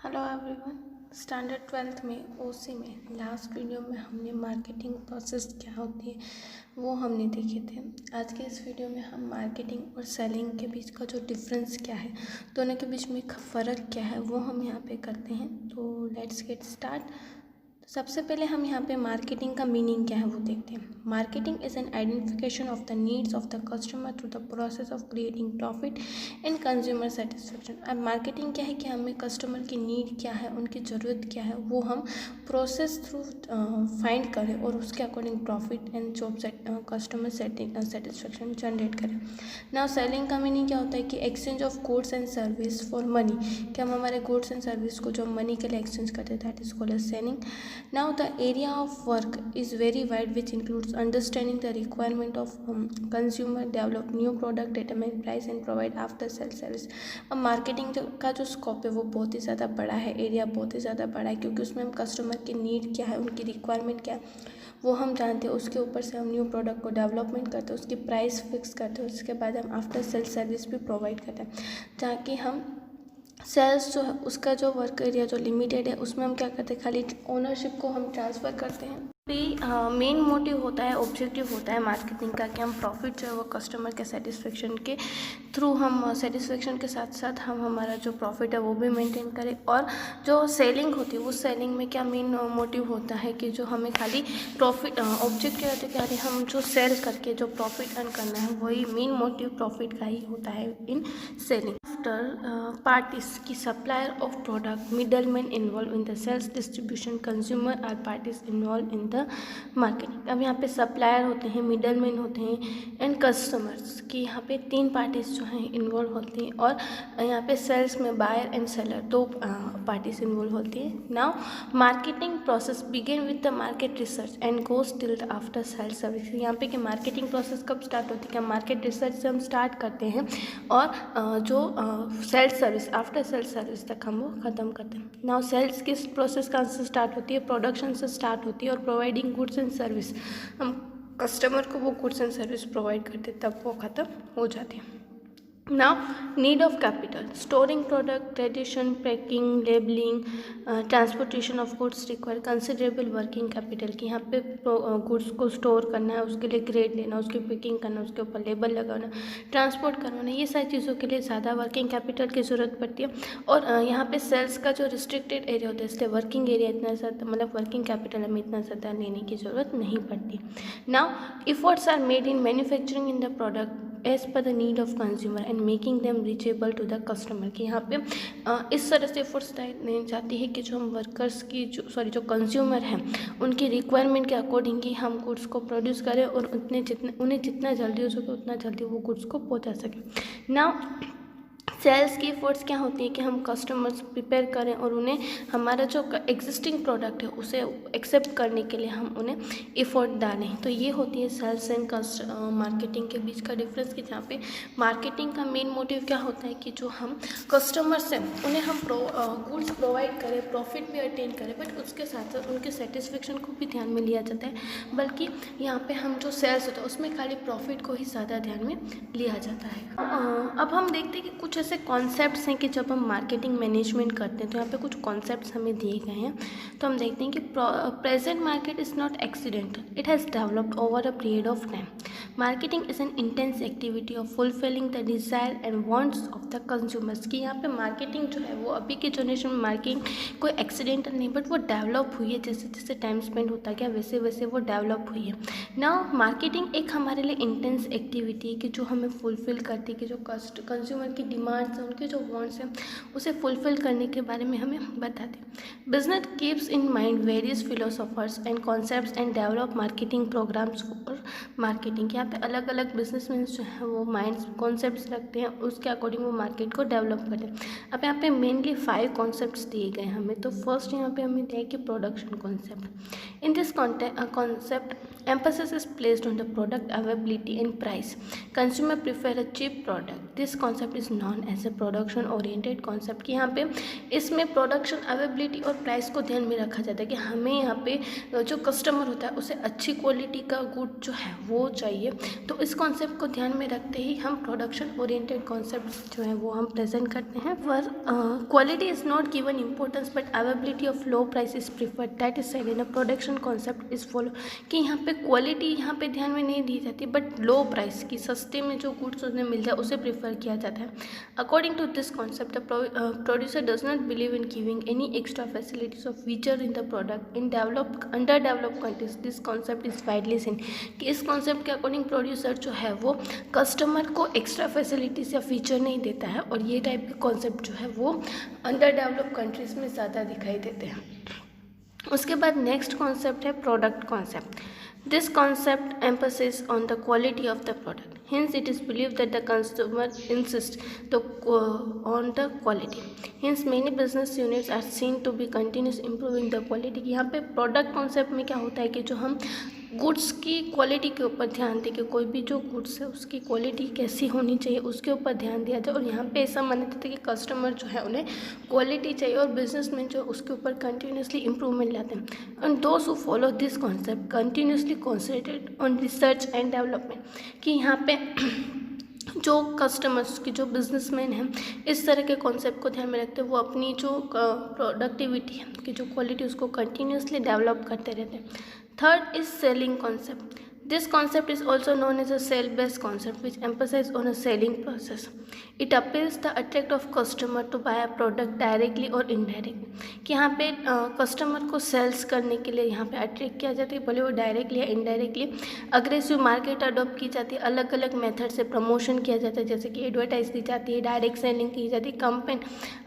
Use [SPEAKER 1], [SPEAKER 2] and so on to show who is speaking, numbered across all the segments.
[SPEAKER 1] Hello everyone. Standard 12th में ओसी में last video में हमने मार्केटिंग प्रोसेस क्या होती है वो हमने देखे थे। आज के इस वीडियो में हम मार्केटिंग और सेलिंग के बीच का जो डिफरेंस क्या है, दोनों के बीच में फ़र्क क्या है, वो हम यहाँ पे करते हैं। तो लेट्स गेट स्टार्ट। सबसे पहले हम यहाँ पे मार्केटिंग का मीनिंग क्या है वो देखते हैं। Marketing is an identification of the needs of the customer through the process of creating profit and consumer satisfaction. अब मार्केटिंग क्या है कि हमें कस्टमर की नीड क्या है, उनकी ज़रूरत क्या है, वो हम प्रोसेस थ्रू फाइंड करें और उसके according profit and job customer satisfaction generate करें। नाउ सेलिंग का मीनिंग क्या होता है कि exchange of goods and service for money, कि हम हमारे गुड्स एंड सर्विस को जो मनी के लिए एक्सचेंज करते हैं, that is called as selling. Now the area of work is very wide, which includes understanding the requirement of consumer, develop new product, determine price and provide after sales service। अब marketing का जो scope है वो बहुत ही ज़्यादा बड़ा है, area बहुत ही ज़्यादा बड़ा है, क्योंकि उसमें हम कस्टमर की नीड क्या है, उनकी रिक्वायरमेंट क्या है वो हम जानते हैं। उसके ऊपर से हम न्यू प्रोडक्ट को डेवलपमेंट करते हैं, उसकी प्राइस फिक्स करते हैं, उसके बाद हम आफ्टर सेल सर्विस भी प्रोवाइड करते हैं, ताकि हम सेल्स जो है उसका जो वर्क एरिया जो लिमिटेड है उसमें हम क्या करते हैं, खाली ओनरशिप को हम ट्रांसफ़र करते हैं। भी मेन मोटिव होता है, ऑब्जेक्टिव होता है मार्केटिंग का, कि हम प्रॉफिट जो है वो कस्टमर के सेटिस्फेक्शन के थ्रू हम सेटिस्फेक्शन के साथ साथ हम हमारा जो प्रॉफिट है वो भी मेंटेन करें। और जो सेलिंग होती है उस सेलिंग में क्या मेन मोटिव होता है कि जो हमें खाली प्रॉफिट ऑब्जेक्टिव होता है कि अरे हम जो सेल करके जो प्रॉफिट अर्न करना है वही मेन मोटिव प्रॉफिट का ही होता है इन सेलिंग। आफ्टर पार्टीज की supplier of product, middleman involve in the sales distribution, consumer are parties involve in the marketing. अब यहाँ पे सप्लायर होते हैं, मिडलमैन होते हैं एंड कस्टमर्स की यहाँ पे तीन पार्टीज जो हैं इन्वॉल्व होती हैं। और यहाँ पे सेल्स में बायर एंड सेलर दो पार्टीज इन्वॉल्व होती हैं। Now marketing process begin with the market research and goes till the after sale service. यहाँ पे कि मार्केटिंग प्रोसेस कब स्टार्ट होती है, मार्केट रिसर्च से हम स्टार्ट करते हैं और जो sale service after sale service तक हम वो ख़त्म करते हैं। नाउ सेल्स किस प्रोसेस का से स्टार्ट होती है, प्रोडक्शन से स्टार्ट होती है और प्रोवाइडिंग गुड्स एंड सर्विस, हम कस्टमर को वो गुड्स एंड सर्विस प्रोवाइड करते हैं तब वो ख़त्म हो जाती है। Now need of capital, storing product, tradition, packing, labelling, transportation of goods require considerable working capital, कि यहाँ पे गुड्स को स्टोर करना है, उसके लिए ग्रेड लेना, उसकी पैकिंग करना, उसके ऊपर लेबल लगाना, ट्रांसपोर्ट करवाना, ये सारी चीज़ों के लिए ज़्यादा वर्किंग कैपिटल की ज़रूरत पड़ती है। और यहाँ पे सेल्स का जो रिस्ट्रिक्टेड एरिया होता है, इसलिए वर्किंग एरिया इतना ज़्यादा मतलब वर्किंग कैपिटल हमें इतना ज़्यादा लेने की ज़रूरत नहीं पड़ती। Now efforts are made in manufacturing in the product as per the need of consumer and making them reachable to the customer, कि यहाँ पे इस तरह से एफर्ट्स लेनी चाहती है कि जो हम वर्कर्स की जो कंज्यूमर हैं उनकी रिक्वायरमेंट के अकॉर्डिंग ही हम गुड्स को प्रोड्यूस करें और उन्हें जितना जल्दी हो सके उतना जल्दी वो गुड्स को पहुँचा सकें। नाउ सेल्स की एफर्ट्स क्या होती है कि हम कस्टमर्स प्रिपेयर करें और उन्हें हमारा जो एग्जिस्टिंग प्रोडक्ट है उसे एक्सेप्ट करने के लिए हम उन्हें एफर्ट डालें। तो ये होती है सेल्स एंड मार्केटिंग के बीच का डिफरेंस, कि जहाँ पे मार्केटिंग का मेन मोटिव क्या होता है कि जो हम कस्टमर से उन्हें हम गुड्स प्रोवाइड करें, प्रॉफिट भी अटेन करें, बट उसके साथ साथ उनके सेटिस्फेक्शन को भी ध्यान में लिया जाता है। बल्कि यहाँ पे हम जो सेल्स होता है उसमें खाली प्रॉफिट को ही ज़्यादा ध्यान में लिया जाता है। अब हम देखते हैं कि कुछ ऐसे कॉन्सेप्ट्स हैं कि जब हम मार्केटिंग मैनेजमेंट करते हैं तो यहाँ पे कुछ कॉन्सेप्ट्स हमें दिए गए हैं। तो हम देखते हैं कि present market is not accidental, it has developed over a period of time. Marketing is an intense activity of fulfilling the desire and wants of the consumers, की यहाँ पे मार्केटिंग जो है वो अभी की जनरेशन में मार्केटिंग कोई एक्सीडेंटल नहीं, बट वो डेवलप हुई है, जैसे जैसे टाइम स्पेंड होता गया वैसे वैसे वो डेवलप हुई है। ना मार्केटिंग एक हमारे लिए इंटेंस एक्टिविटी है कि जो हमें फुलफिल करती है, कि जो कंज्यूमर की डिमांड्स हैं, उनके जो वांट्स हैं उसे फुलफिल करने के बारे में हमें बताते हैं। Business keeps in mind various philosophers and concepts and develop marketing programs for marketing. यहाँ पे अलग अलग बिजनेसमैन जो है वो माइंड्स कॉन्सेप्ट्स रखते हैं, उसके अकॉर्डिंग वो मार्केट को डेवलप करते हैं। अब यहाँ पे मेनली 5 कॉन्सेप्ट्स दिए गए हैं हमें। तो फर्स्ट यहाँ पे हमें दिया है कि production concept. In this concept Emphasis is placed on the product availability and price. Consumer prefer a cheap product. This concept is known as a production oriented concept कि यहाँ पे इसमें प्रोडक्शन अवेलेबिलिटी और प्राइस को ध्यान में रखा जाता है कि हमें यहाँ पे जो कस्टमर होता है उसे अच्छी क्वालिटी का गुड जो है वो चाहिए। तो इस कॉन्सेप्ट को ध्यान में रखते ही हम प्रोडक्शन ओरिएंटेड कॉन्सेप्ट जो है वो हम प्रेजेंट करते हैं। पर quality is not given importance but availability of low price is preferred, that is said in a production concept is follow कि यहाँ पे क्वालिटी यहाँ पे ध्यान में नहीं दी जाती बट लो प्राइस की सस्ते में जो गुड्स उन्हें मिल जाए उसे प्रेफर किया जाता है। According to this concept the producer does not believe in giving any extra facilities of feature in the product in under developed countries. This concept is widely seen कि इस कॉन्सेप्ट के according producer जो है वो customer को extra facilities या feature नहीं देता है और ये टाइप के कॉन्सेप्ट जो है वो अंडर डेवलप्ड कंट्रीज में ज़्यादा दिखाई देते हैं। उसके बाद नेक्स्ट कॉन्सेप्ट है product concept. This concept emphasis on the quality of the product, hence it is believed that the consumer insists on the quality, hence many business units are seen to be continuously improving the quality। यहाँ पे product concept में क्या होता है कि जो हम goods की क्वालिटी के ऊपर ध्यान दें कि कोई भी जो गुड्स है उसकी क्वालिटी कैसी होनी चाहिए उसके ऊपर ध्यान दिया जाए और यहाँ पे ऐसा माना जाता है कि कस्टमर जो है उन्हें क्वालिटी चाहिए और बिजनेसमैन जो उसके ऊपर कंटिन्यूसली इंप्रूवमेंट लाते हैं। And those who follow this concept continuously concentrated on research and development कि यहाँ पे जो कस्टमर्स की जो बिजनेसमैन हैं इस तरह के कॉन्सेप्ट को ध्यान में रखते हैं वो अपनी जो प्रोडक्टिविटी है की जो क्वालिटी उसको कंटिन्यूसली डेवलप करते रहते हैं। Third is selling concept. This concept is also known as a sale-based concept, which emphasizes on a selling process. It appeals the attract of customer to buy a product directly or indirectly. कि यहाँ पे customer को sales करने के लिए यहाँ पे attract किया जाता है, भले वो डायरेक्टली या इनडायरेक्टली। अग्रेसिव मार्केट अडॉप्ट की जाती है, अलग अलग मेथड से प्रमोशन किया जाता है, जैसे कि एडवर्टाइज दी जाती है, डायरेक्ट सेलिंग की जाती है, कैंपेन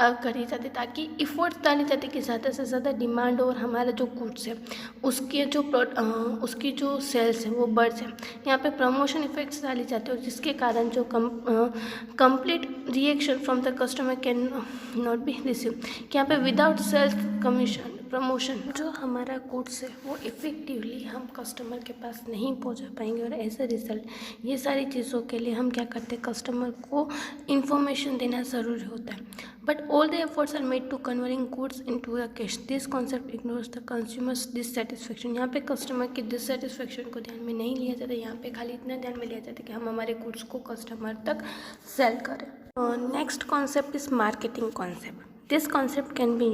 [SPEAKER 1] करी जाती है, ताकि इफोर्ट्स डाले जाते हैं कि ज़्यादा से ज़्यादा डिमांड और हमारा जो गुड्स है उसकी जो सेल्स है वो बढ़ जाए। यहाँ पे प्रमोशन इफेक्ट्स डाली जाती है और जिसके कारण जो complete reaction from the customer can not be receive. यहाँ पे विदाउट सेल्स कमीशन प्रमोशन जो हमारा गुड्स है वो इफ़ेक्टिवली हम कस्टमर के पास नहीं पहुंचा पाएंगे और एज अ रिजल्ट ये सारी चीज़ों के लिए हम क्या करते हैं, कस्टमर को इन्फॉर्मेशन देना ज़रूरी होता है। But all the efforts are made to converting goods into a cash. This concept ignores the consumers dissatisfaction. यहाँ पे कस्टमर की डिससेटिस्फेक्शन को ध्यान में नहीं लिया जाता, यहाँ पे खाली इतना ध्यान में लिया जाता है कि हम हमारे गुड्स को कस्टमर तक सेल करें। Next concept is marketing concept. This concept can be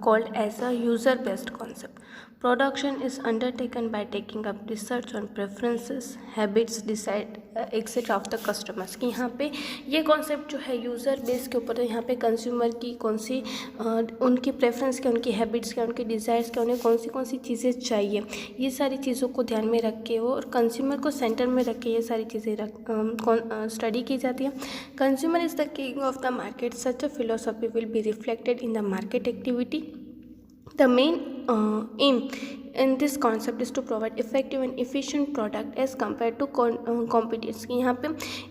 [SPEAKER 1] called as a user-based concept. Production is undertaken by taking up research on preferences, habits, decide etc. of the customers। कि यहाँ पे ये concept जो है user base के ऊपर है। यहाँ पे कंज्यूमर की कौन सी उनकी प्रेफरेंस क्या, उनकी हैबिट्स क्या, उनके डिज़ायर्स क्या, उन्हें कौन सी चीज़ें चाहिए, ये सारी चीज़ों को ध्यान में रख के और कंज्यूमर को सेंटर में रख के ये सारी चीज़ें स्टडी की जाती है। Consumer is the king of the market. Such a philosophy will be reflected in the market activity. The main aim in this concept is to provide effective and efficient product as compared to competitors। यहाँ पे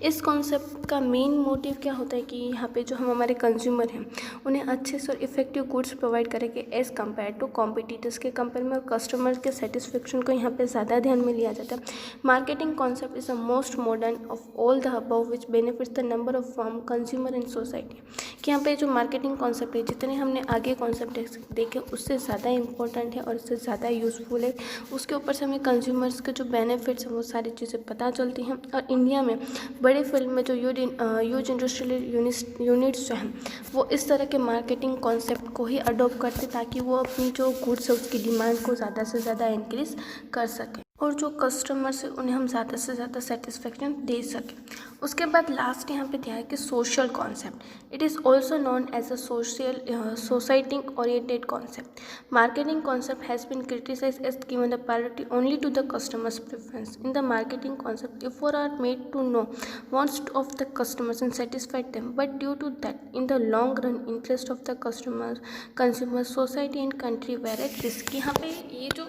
[SPEAKER 1] इस concept का main motive क्या होता है कि यहाँ पे जो हम हमारे कंज्यूमर हैं उन्हें अच्छे से और इफेक्टिव गुड्स प्रोवाइड करेंगे एज़ कम्पेयर टू कॉम्पिटिटर्स के कंपेयर में, और कस्टमर के सेटिस्फेक्शन को यहाँ पे ज़्यादा ध्यान में लिया जाता है। Marketing concept is the most modern of all the above which benefits the number of form consumer and society. कि यहाँ पे जो मार्केटिंग कॉन्सेप्ट है जितने हमने आगे कॉन्सेप्ट देखे उससे ज़्यादा इंपॉर्टेंट है और इससे ज़्यादा यूज़फुल है। उसके ऊपर से हमें कंज्यूमर्स के जो बेनिफिट्स हैं वो सारी चीज़ें पता चलती हैं। और इंडिया में बड़े फील्ड में जो ह्यूज इंडस्ट्रियल यूनिट्स जो हैं वो इस तरह के मार्केटिंग कॉन्सेप्ट को ही अडॉप्ट करते ताकि वो अपनी जो गुड्स है उसकी डिमांड को ज़्यादा से ज़्यादा इंक्रीज़ कर सकें और जो कस्टमर्स है उन्हें हम ज़्यादा से ज़्यादा सेटिस्फेक्शन दे सकें। उसके बाद लास्ट यहाँ पे दिया है कि social concept. It is also known as a society oriented concept. Marketing concept has been criticise as given the priority only to the customers preference. In the marketing concept efforts are made to know wants of the customers and satisfy them, but due to that in the long run interest of the consumers, society and country were at risk। यहाँ पे ये जो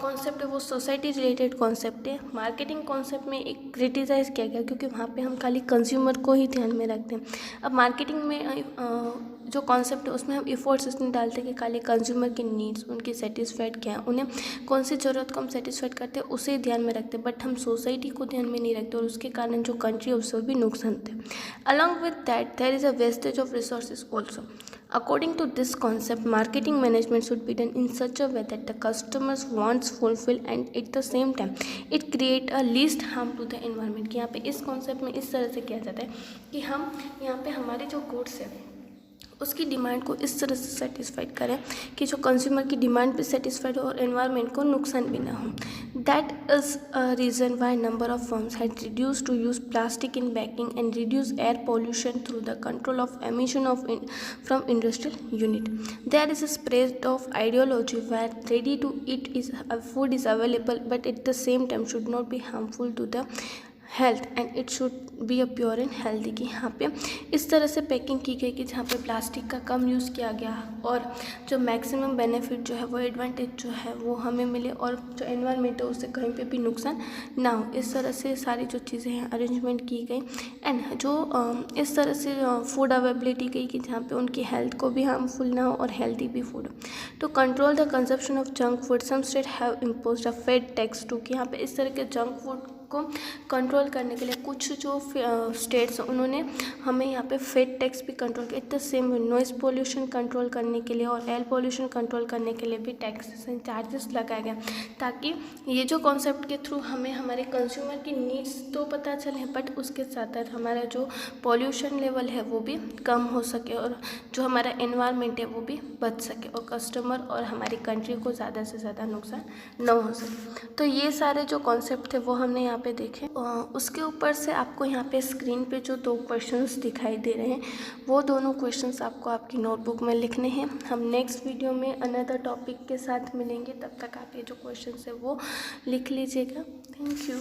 [SPEAKER 1] concept है वो society related concept है। Marketing concept में एक criticise किया गया क्योंकि वहाँ पे हम खाली कंज्यूमर को ही ध्यान में रखते हैं। अब मार्केटिंग में जो कॉन्सेप्ट है उसमें हम इफोर्ट्स इसमें डालते हैं कि खाली कंज्यूमर की नीड्स उनकी सेटिस्फाइड क्या है, उन्हें कौन सी ज़रूरत को हम सेटिस्फाइड करते हैं उसे ध्यान में रखते हैं, बट हम सोसाइटी को ध्यान में नहीं रखते और उसके कारण जो कंट्री है उससे भी नुकसान होते हैं। Along with that there is a wastage of resources also. According to this concept, marketing management should be done in such a way that the customers wants fulfill and at the same time it create a least harm to the environment। कि यहाँ पे इस concept में इस तरह से किया जाता है कि हम यहाँ पे हमारे जो गुड्स है उसकी डिमांड को इस तरह से सेटिस्फाइड करें कि जो कंज्यूमर की डिमांड भी सेटिस्फाइड हो और एनवायरनमेंट को नुकसान भी ना हो। That is a reason why number of firms had reduce to use plastic in bagging and reduce air pollution through the control of emission of from industrial unit. There is a spread of ideology where ready to eat is food is available but at the same time should not be harmful to the health and it should be a pure and healthy. कि यहाँ पे इस तरह से packing की गई कि जहाँ पे प्लास्टिक का कम यूज़ किया गया और जो मैक्सिमम बेनिफिट जो है वो एडवांटेज जो है वो हमें मिले और जो एनवायरनमेंट है उससे कहीं पे भी नुकसान ना हो। इस तरह से सारी जो चीज़ें हैं अरेंजमेंट की गई एंड जो इस तरह से फूड अवेलेबिलिटी गई कि जहाँ पे उनकी हेल्थ को भी हार्मफुल ना हो और हेल्दी भी फूड हो। To control the consumption of junk food some state have imposed a fat tax too. कि यहाँ पे इस तरह के जंक फूड को कंट्रोल करने के लिए कुछ जो स्टेट्स उन्होंने हमें यहाँ पे फैट टैक्स भी कंट्रोल किया। इतना सेम नॉइज़ पोल्यूशन कंट्रोल करने के लिए और एयर पोल्यूशन कंट्रोल करने के लिए भी टैक्सेशन चार्जेस लगाए गए ताकि ये जो कॉन्सेप्ट के थ्रू हमें हमारे कंज्यूमर की नीड्स तो पता चले बट उसके साथ साथ हमारा जो पॉल्यूशन लेवल है वो भी कम हो सके और जो हमारा एनवायरनमेंट है वो भी बच सके और कस्टमर और हमारी कंट्री को ज़्यादा से ज़्यादा नुकसान न हो सके। तो ये सारे जो कॉन्सेप्ट थे वो हमने यहाँ पे देखे। उसके ऊपर से आपको यहाँ पे स्क्रीन पे जो 2 क्वेश्चंस दिखाई दे रहे हैं वो दोनों क्वेश्चंस आपको आपकी नोटबुक में लिखने हैं। हम नेक्स्ट वीडियो में अनदर टॉपिक के साथ मिलेंगे, तब तक आप ये जो क्वेश्चंस है वो लिख लीजिएगा। Thank you.